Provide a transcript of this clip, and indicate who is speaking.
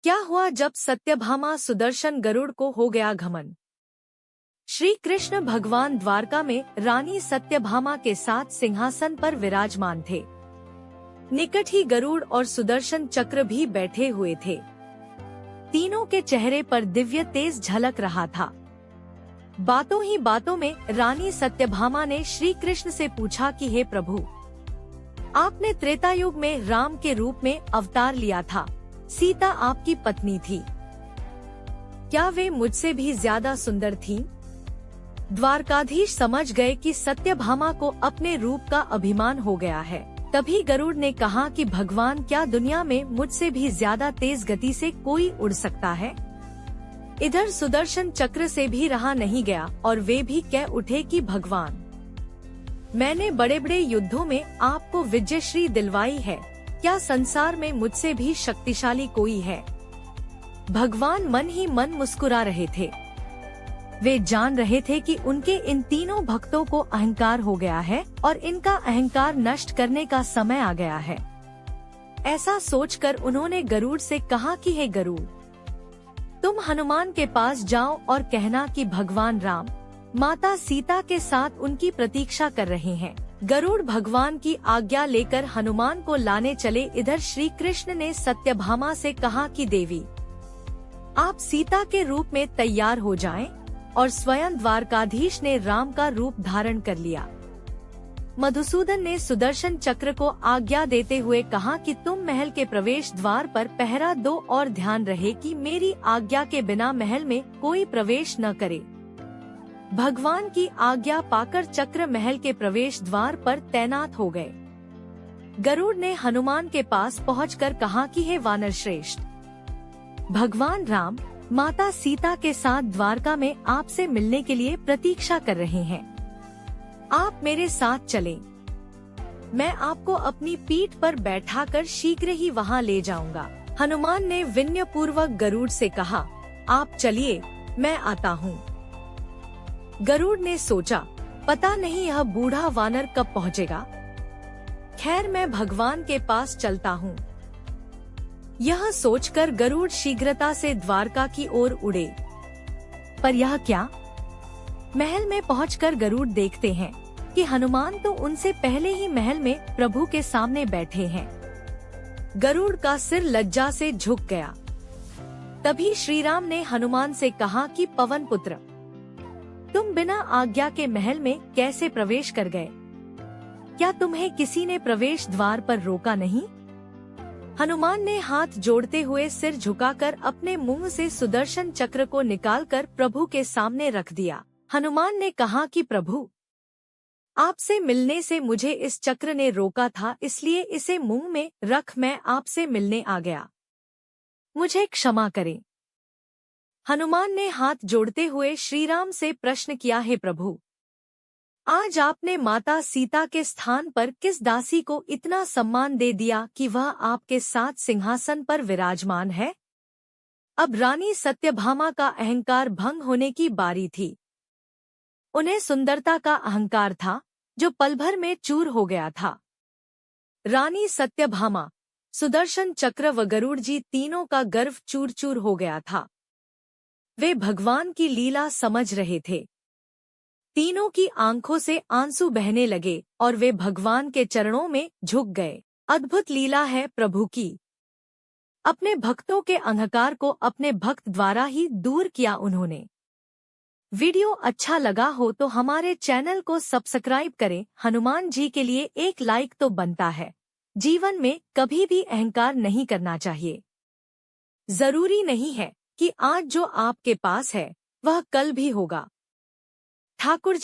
Speaker 1: क्या हुआ जब सत्यभामा सुदर्शन गरुड़ को हो गया घमंड। श्री कृष्ण भगवान द्वारका में रानी सत्यभामा के साथ सिंहासन पर विराजमान थे। निकट ही गरुड़ और सुदर्शन चक्र भी बैठे हुए थे। तीनों के चेहरे पर दिव्य तेज झलक रहा था। बातों ही बातों में रानी सत्यभामा ने श्री कृष्ण से पूछा कि हे प्रभु, आपने त्रेता युग में राम के रूप में अवतार लिया था। सीता आपकी पत्नी थी, क्या वे मुझसे भी ज्यादा सुंदर थीं? द्वारकाधीश समझ गए कि सत्यभामा को अपने रूप का अभिमान हो गया है। तभी गरुड़ ने कहा कि भगवान, क्या दुनिया में मुझसे भी ज्यादा तेज गति से कोई उड़ सकता है? इधर सुदर्शन चक्र से भी रहा नहीं गया और वे भी कह उठे कि भगवान, मैंने बड़े बड़े युद्धों में आपको विजयश्री दिलवाई है, क्या संसार में मुझसे भी शक्तिशाली कोई है? भगवान मन ही मन मुस्कुरा रहे थे। वे जान रहे थे कि उनके इन तीनों भक्तों को अहंकार हो गया है और इनका अहंकार नष्ट करने का समय आ गया है। ऐसा सोचकर उन्होंने गरुड़ से कहा कि हे गरुड़, तुम हनुमान के पास जाओ और कहना कि भगवान राम माता सीता के साथ उनकी प्रतीक्षा कर रहे हैं। गरुड़ भगवान की आज्ञा लेकर हनुमान को लाने चले। इधर श्री कृष्ण ने सत्यभामा से कहा कि देवी, आप सीता के रूप में तैयार हो जाएं, और स्वयं द्वारकाधीश ने राम का रूप धारण कर लिया। मधुसूदन ने सुदर्शन चक्र को आज्ञा देते हुए कहा कि तुम महल के प्रवेश द्वार पर पहरा दो और ध्यान रहे कि मेरी आज्ञा के बिना महल में कोई प्रवेश न करे। भगवान की आज्ञा पाकर चक्र महल के प्रवेश द्वार पर तैनात हो गए। गरुड़ ने हनुमान के पास पहुंचकर कहा कि हे वानर श्रेष्ठ, भगवान राम माता सीता के साथ द्वारका में आपसे मिलने के लिए प्रतीक्षा कर रहे हैं। आप मेरे साथ चलें। मैं आपको अपनी पीठ पर बैठाकर शीघ्र ही वहां ले जाऊंगा। हनुमान ने विनय पूर्वक गरुड़ से कहा, आप चलिए, मैं आता हूँ। गरुड़ ने सोचा, पता नहीं यह बूढ़ा वानर कब पहुँचेगा। खैर, मैं भगवान के पास चलता हूँ। यह सोचकर गरुड़ शीघ्रता से द्वारका की ओर उड़े। पर यह क्या? महल में पहुंचकर गरुड़ देखते हैं कि हनुमान तो उनसे पहले ही महल में प्रभु के सामने बैठे हैं। गरुड़ का सिर लज्जा से झुक गया। तभी श्री राम ने हनुमान से कहा कि पवन पुत्र, तुम बिना आज्ञा के महल में कैसे प्रवेश कर गए? क्या तुम्हें किसी ने प्रवेश द्वार पर रोका नहीं? हनुमान ने हाथ जोड़ते हुए सिर झुकाकर अपने मुंह से सुदर्शन चक्र को निकालकर प्रभु के सामने रख दिया। हनुमान ने कहा कि प्रभु, आपसे मिलने से मुझे इस चक्र ने रोका था, इसलिए इसे मुंह में रख मैं आपसे मिलने आ गया। मुझे क्षमा करें। हनुमान ने हाथ जोड़ते हुए श्री राम से प्रश्न किया, हे प्रभु, आज आपने माता सीता के स्थान पर किस दासी को इतना सम्मान दे दिया कि वह आपके साथ सिंहासन पर विराजमान है? अब रानी सत्यभामा का अहंकार भंग होने की बारी थी। उन्हें सुंदरता का अहंकार था जो पल भर में चूर हो गया था। रानी सत्यभामा, सुदर्शन चक्र व गरुड़ जी तीनों का गर्व चूर चूर हो गया था। वे भगवान की लीला समझ रहे थे। तीनों की आंखों से आंसू बहने लगे और वे भगवान के चरणों में झुक गए। अद्भुत लीला है प्रभु की। अपने भक्तों के अहंकार को अपने भक्त द्वारा ही दूर किया उन्होंने। वीडियो अच्छा लगा हो तो हमारे चैनल को सब्सक्राइब करें। हनुमान जी के लिए एक लाइक तो बनता है। जीवन में कभी भी अहंकार नहीं करना चाहिए। जरूरी नहीं है कि आज जो आपके पास है वह कल भी होगा। ठाकुर